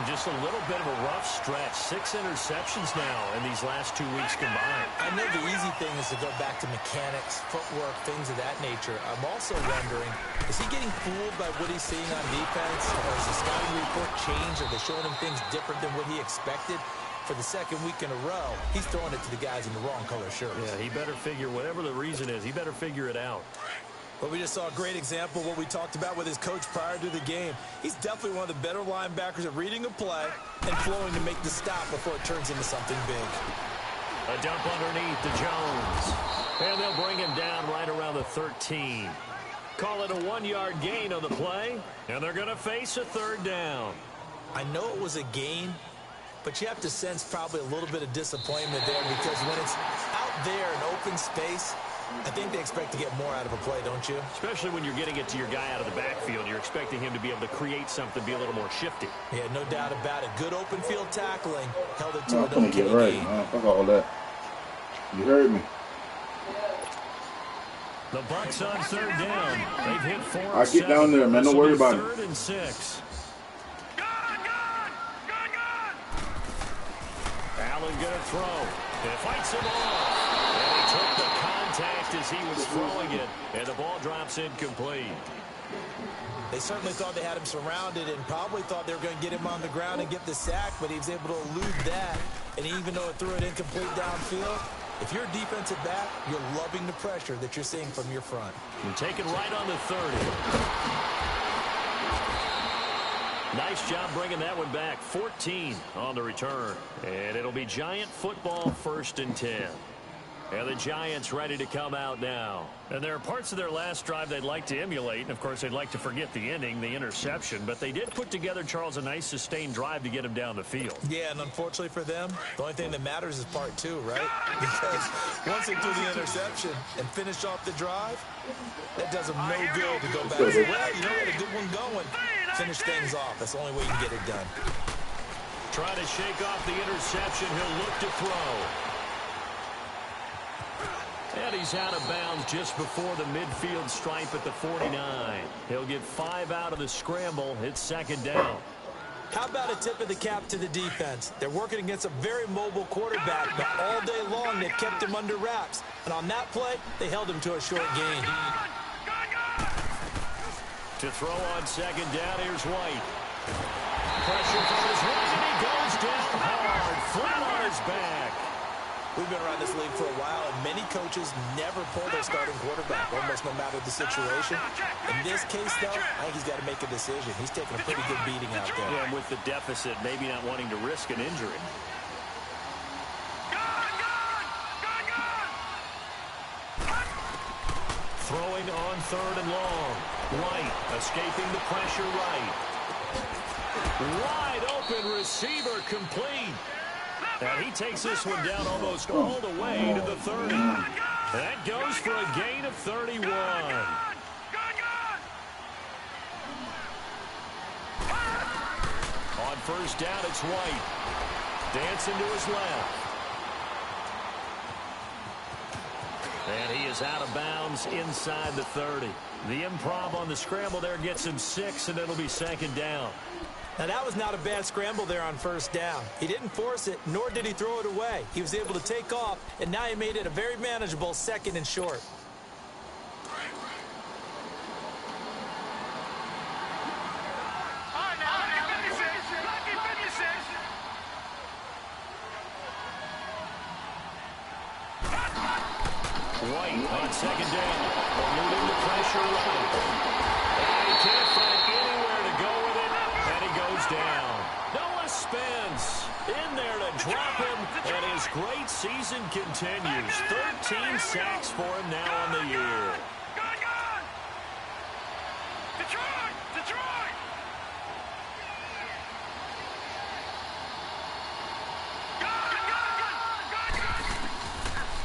Just a little bit of a rough stretch. 6 interceptions now in these last 2 weeks combined. I know the easy thing is to go back to mechanics, footwork, things of that nature. I'm also wondering, is he getting fooled by what he's seeing on defense? Or is the scouting report changed? Are they showing him things different than what he expected? For the second week in a row, he's throwing it to the guys in the wrong color shirts. Yeah, he better figure, whatever the reason is, he better figure it out. But we just saw a great example of what we talked about with his coach prior to the game. He's definitely one of the better linebackers at reading a play and flowing to make the stop before it turns into something big. A dump underneath to Jones. And they'll bring him down right around the 13. Call it a 1-yard gain on the play. And they're going to face a third down. I know it was a gain, but you have to sense probably a little bit of disappointment there because when it's out there in open space, I think they expect to get more out of a play, don't you? Especially when you're getting it to your guy out of the backfield. You're expecting him to be able to create something, be a little more shifty. Yeah, no doubt about it. Good open field tackling. Held it to I'm an gonna okay get right, gain. man. Fuck all that. You heard me. The Bucs on third down. They've hit 4 I get down there, man. Don't worry about it. 3rd and 6. Allen gonna throw. And fights him off. And he took the contact as he was throwing it. And the ball drops incomplete. They certainly thought they had him surrounded and probably thought they were going to get him on the ground and get the sack, but he was able to elude that. And even though it threw it incomplete downfield, if you're a defensive back, you're loving the pressure that you're seeing from your front. And taken right on the 30. Nice job bringing that one back. 14 on the return. And it'll be Giant football, 1st and 10. And the Giants ready to come out now. And there are parts of their last drive they'd like to emulate. And, of course, they'd like to forget the ending, the interception. But they did put together, Charles, a nice sustained drive to get him down the field. Yeah, and unfortunately for them, the only thing that matters is part 2, right? Because once they do the interception and finish off the drive, that does them no good to go back and say, well, you know, we had a good one going. Finish things off. That's the only way you can get it done. Try to shake off the interception. He'll look to throw. And he's out of bounds just before the midfield stripe at the 49. He'll get 5 out of the scramble. It's 2nd down. How about a tip of the cap to the defense? They're working against a very mobile quarterback, but all day long they've kept him under wraps. And on that play, they held him to a short gain. To throw on 2nd down, here's White. Pressure from his right, and he goes down hard, flat on his back. We've been around this league for a while, and many coaches never pull their starting quarterback, almost no matter the situation. In this case, though, I think he's got to make a decision. He's taking a pretty good beating out there. Yeah, and with the deficit, maybe not wanting to risk an injury. Throwing on 3rd and long. White escaping the pressure right. Wide open receiver complete. And he takes this one down almost all the way to the 30. That goes for a gain of 31. On 1st down, it's White. Dancing to his left. And he is out of bounds inside the 30. The improv on the scramble there gets him 6, and it'll be 2nd down. Now, that was not a bad scramble there on 1st down. He didn't force it, nor did he throw it away. He was able to take off, and now he made it a very manageable 2nd and short. White on 2nd down. Eluding the pressure right. And he can't find anywhere to go season continues. 13 sacks for him now on the year. Gone! Detroit!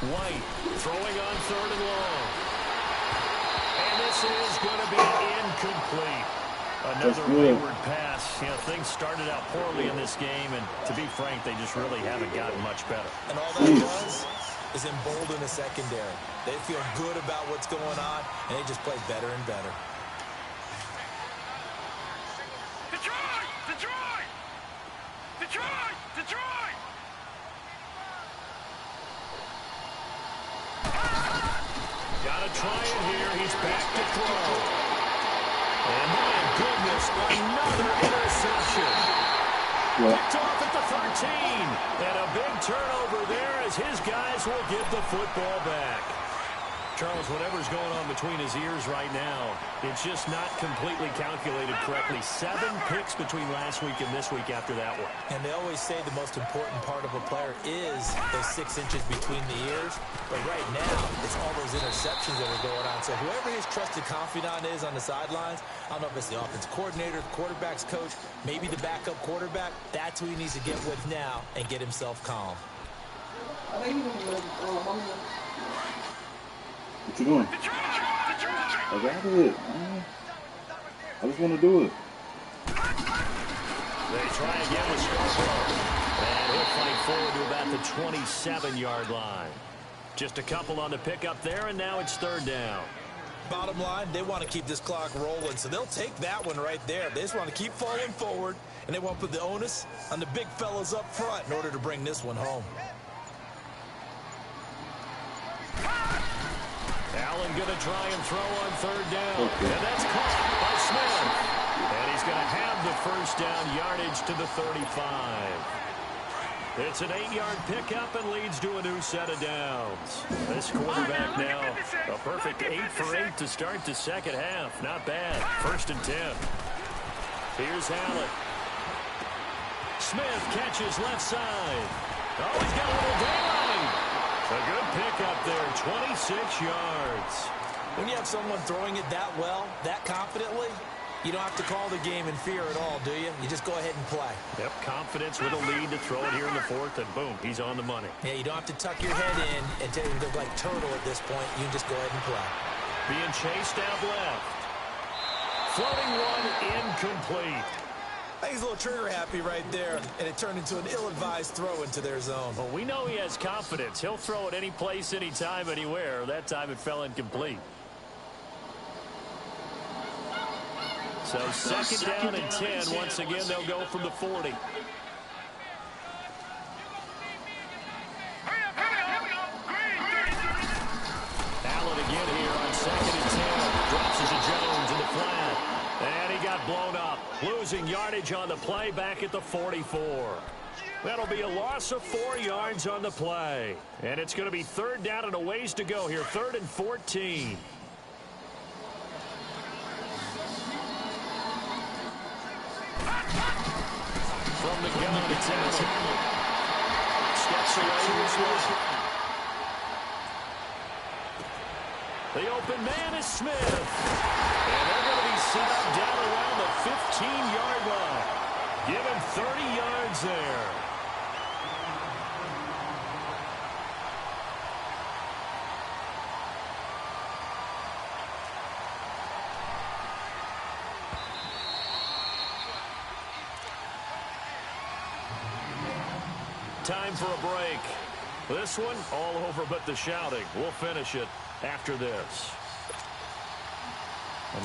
White throwing on 3rd and long. And this is going to be incomplete. Another wayward pass. You know, things started out poorly in this game, and to be frank, they just really haven't gotten much better. And all that does is embolden the secondary. They feel good about what's going on, and they just play better and better. Detroit! Gotta try it here. He's back to throw. And my goodness, another interception. Picked off at the 13. And a big turnover there as his guys will get the football back. Charles, whatever's going on between his ears right now, it's just not completely calculated correctly. 7 picks between last week and this week after that one. And they always say the most important part of a player is those 6 inches between the ears. But right now, it's all those interceptions that are going on. So whoever his trusted confidant is on the sidelines, I don't know if it's the offense coordinator, the quarterback's coach, maybe the backup quarterback, that's who he needs to get with now and get himself calm. What you doing? I got it. I just want to do it. They try again with Scarborough. And he'll fight forward to about the 27-yard line. Just a couple on the pickup there, and now it's 3rd down. Bottom line, they want to keep this clock rolling, so they'll take that one right there. They just want to keep falling forward, and they want to put the onus on the big fellas up front in order to bring this one home. Allen going to try and throw on 3rd down. And that's caught by Smith. And he's going to have the 1st down yardage to the 35. It's an 8-yard pickup and leads to a new set of downs. This quarterback now, a perfect 8 for 8 to start the second half. Not bad. 1st and 10. Here's Allen. Smith catches left side. Oh, he's got a little daylight. A good pickup there, 26 yards. When you have someone throwing it that well, that confidently, you don't have to call the game in fear at all, do you? You just go ahead and play. Yep, confidence with a lead to throw it here in the 4th, and boom, he's on the money. Yeah, you don't have to tuck your head in and tell him to look like turtle at this point. You can just go ahead and play. Being chased out left. Floating one, incomplete. I think he's a little trigger happy right there, and it turned into an ill-advised throw into their zone. Well, we know he has confidence. He'll throw it any place, anytime, anywhere. That time it fell incomplete. So 2nd down and 10. Once again, they'll go from the 40. Allen again here on 2nd and 10. Drops it to Jones in the flat. And he got blown up. Losing yardage on the play back at the 44. That'll be a loss of 4 yards on the play. And it's going to be 3rd down and a ways to go here. 3rd and 14. From the gun, it's Allen. Steps away this one. The open man is Smith. And they're going to be set up down around the 15-yard line. Give him 30 yards there. Time for a break. This one all over but the shouting. We'll finish it after this.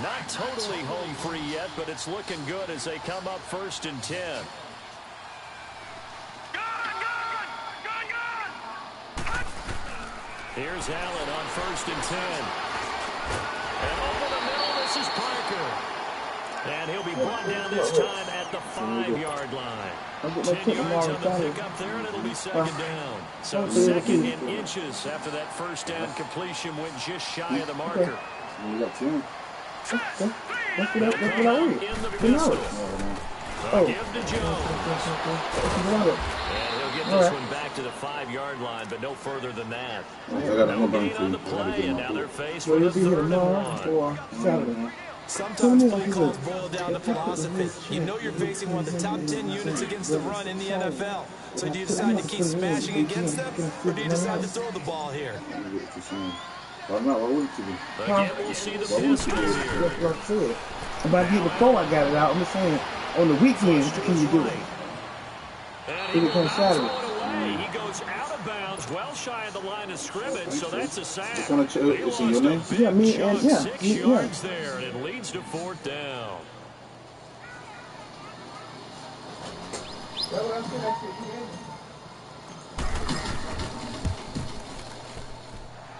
Not totally home free yet, but it's looking good as they come up 1st and 10. Here's Allen on 1st and 10. And over the middle, this is Parker. And he'll be brought down this time at the 5-yard line. 10 yards on the pickup there, and it'll be 2nd down. So 2nd and inches after that 1st down completion went just shy of the marker. You got 2. In the pistol. Give to Jones. And he'll get this one back to the 5-yard line, but no further than that. No gain on the play, and now they're faced with a 3rd and 1. Sometimes play calls boil down to philosophy. You know you're facing one of the top 10 units against the run in the NFL. So do you decide to keep smashing against them, or do you decide to throw the ball here? Again, we'll see the Pistols here. But I did before I got it out. I'm just saying, on the weekends, can you do it? He will not throw it away. He goes out of bounds, well shy of the line of scrimmage, so that's a sack. He lost a big chunk, 6 yards there, and it leads to 4th down.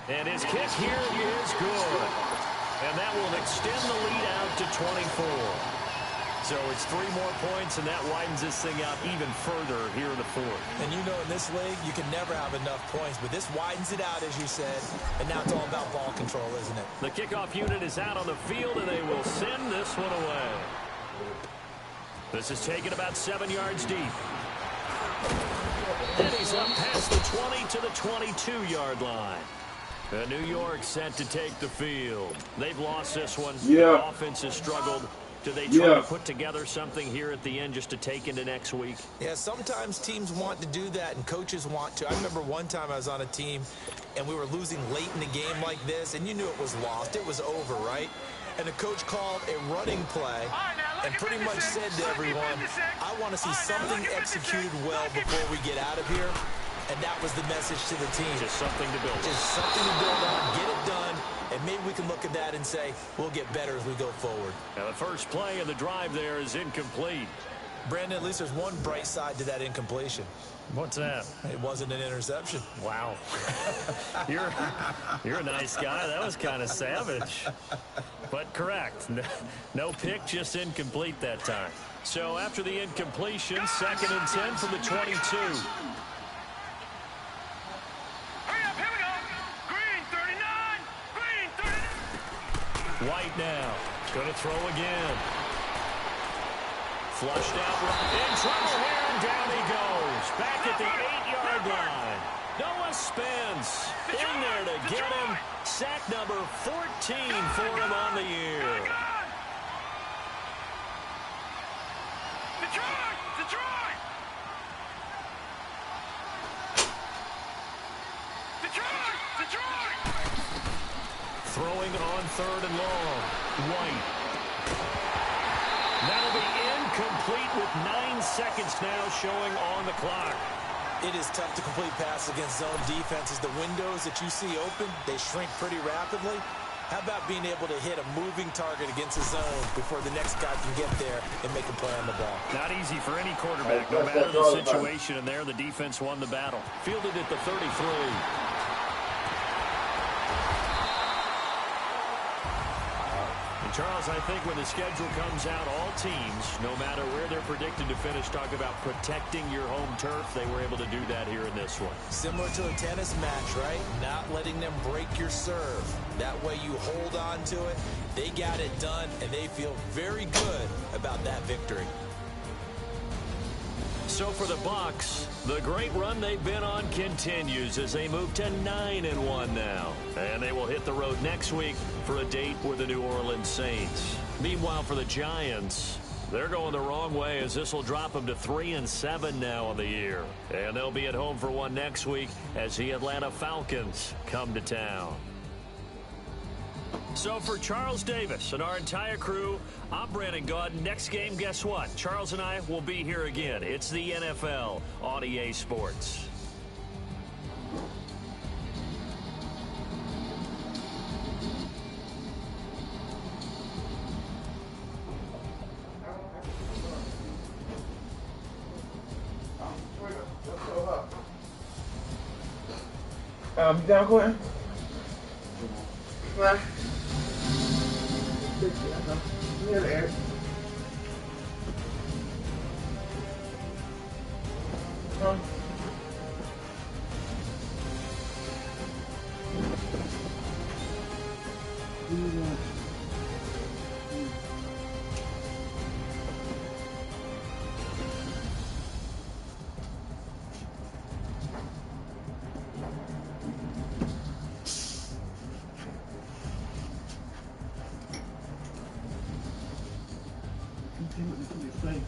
And his kick here is good. And that will extend the lead out to 24. So it's 3 more points, and that widens this thing out even further here in the 4th. And you know in this league, you can never have enough points, but this widens it out, as you said. And now it's all about ball control, isn't it? The kickoff unit is out on the field, and they will send this one away. This is taken about 7 yards deep. And he's up past the 20 to the 22-yard line. New York set to take the field. They've lost this one. The offense has struggled. Do they try to put together something here at the end just to take into next week? Yeah, sometimes teams want to do that and coaches want to. I remember one time I was on a team and we were losing late in the game like this, and you knew it was lost. It was over, right? And the coach called a running play and pretty much said to everyone, I want to see something executed well before we get out of here. And that was the message to the team. Just something to build on. Just something to build on, get it done, and maybe we can look at that and say, we'll get better as we go forward. Now the first play of the drive there is incomplete. Brandon, at least there's one bright side to that incompletion. What's that? It wasn't an interception. Wow. You're a nice guy. That was kind of savage. But correct. No pick, just incomplete that time. So after the incompletion, 2nd and 10 from the 22. White now. Going to throw again. Flushed out right. In trouble here, and down he goes. Back at the 8-yard line. Noah Spence in there to get him. Sack number 14 for him on the year. Detroit! Throwing on 3rd and long. White. That'll be incomplete with 9 seconds now showing on the clock. It is tough to complete passes against zone defenses. The windows that you see open, they shrink pretty rapidly. How about being able to hit a moving target against a zone before the next guy can get there and make a play on the ball? Not easy for any quarterback, no matter the situation. And there, the defense won the battle. Fielded at the 33. Charles, I think when the schedule comes out, all teams, no matter where they're predicted to finish, talk about protecting your home turf. They were able to do that here in this one. Similar to a tennis match, right? Not letting them break your serve. That way you hold on to it. They got it done, and they feel very good about that victory. So for the Bucs, the great run they've been on continues as they move to 9-1 now. And they will hit the road next week for a date with the New Orleans Saints. Meanwhile, for the Giants, they're going the wrong way as this will drop them to 3-7 now on the year. And they'll be at home for one next week as the Atlanta Falcons come to town. So for Charles Davis and our entire crew, I'm Brandon Gaudin. Next game, guess what? Charles and I will be here again. It's the NFL on EA Sports. Down, Quentin? Huh? Yeah, there. Huh? see what you say.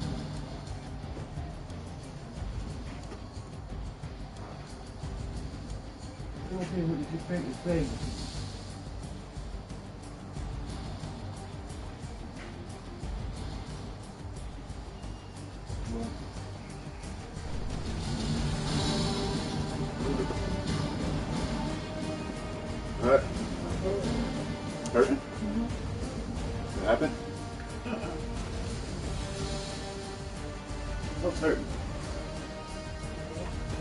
Okay, what did you think you say? What? Hurting? What happened? What's hurting?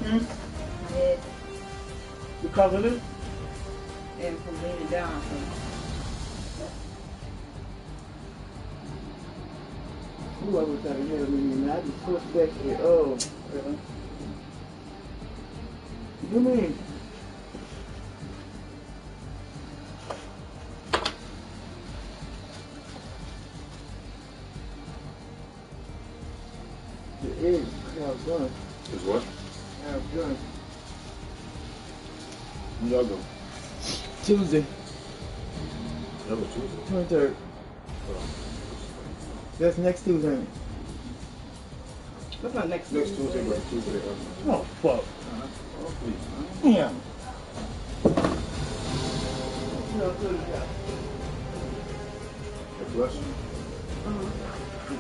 My head Because of this? and from leaning down. Whoever was out of here, man, I just switched back here. Oh, really? You mean? The egg, I was done. Is what? I was done. When y'all go? Tuesday, Y'all go Tuesday. 23rd. That's next Tuesday. ain't it? That's not next Next Tuesday, but Tuesday. Oh, fuck. Oh, please. Yeah. God bless you.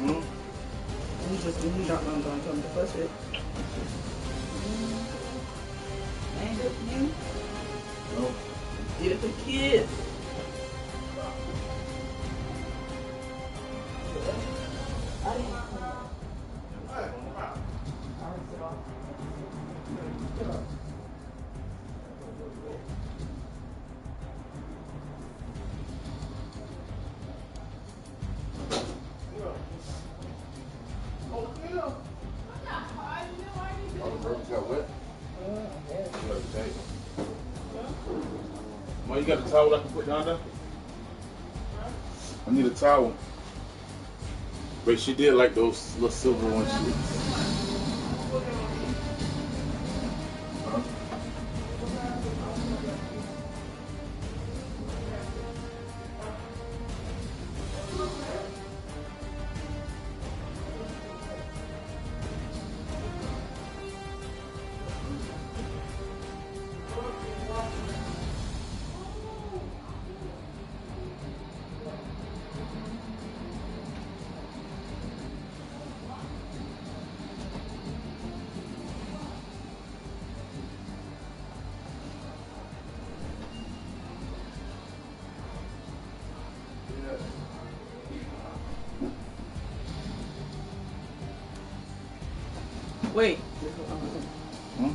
You not gonna go and tell me to push it. Ain't good for you. No. Get it for kids. All the burgers got wet? You got a towel. Mom, you got a towel I can put down there? I need a towel. Wait, she did like those little silver ones. Huh? Wait. Hmm?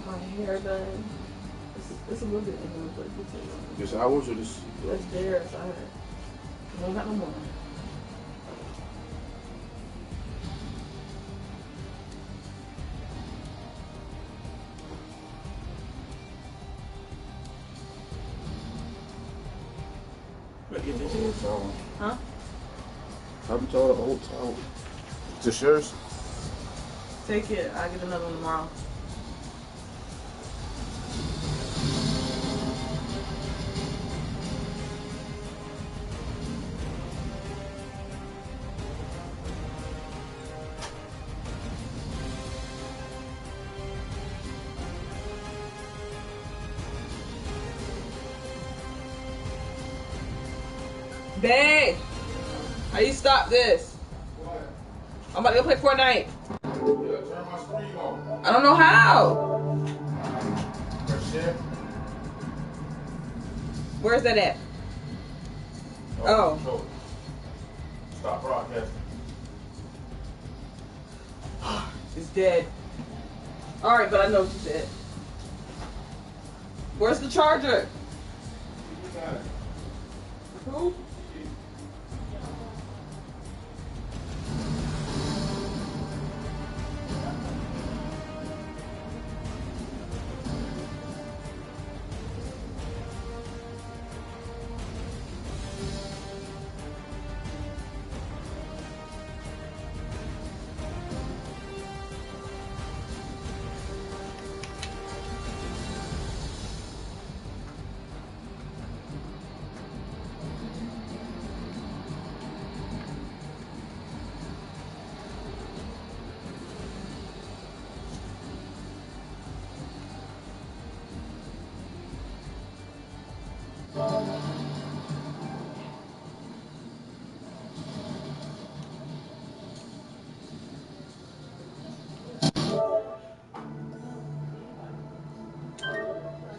My hair done. It's a little bit in there, but it's This hours or this? that's there. So I don't got no more. towel. Huh? How about y'all the old towel? Just yours? Take it. I'll get another one tomorrow. Babe, how you stop this? What? I'm about to go play Fortnite. Yeah, turn my screen on. I don't know how. Press share. Where's that at? Oh. Control. Stop broadcasting. It's dead. Alright, but I know it's dead. Where's the charger? You got it. Who?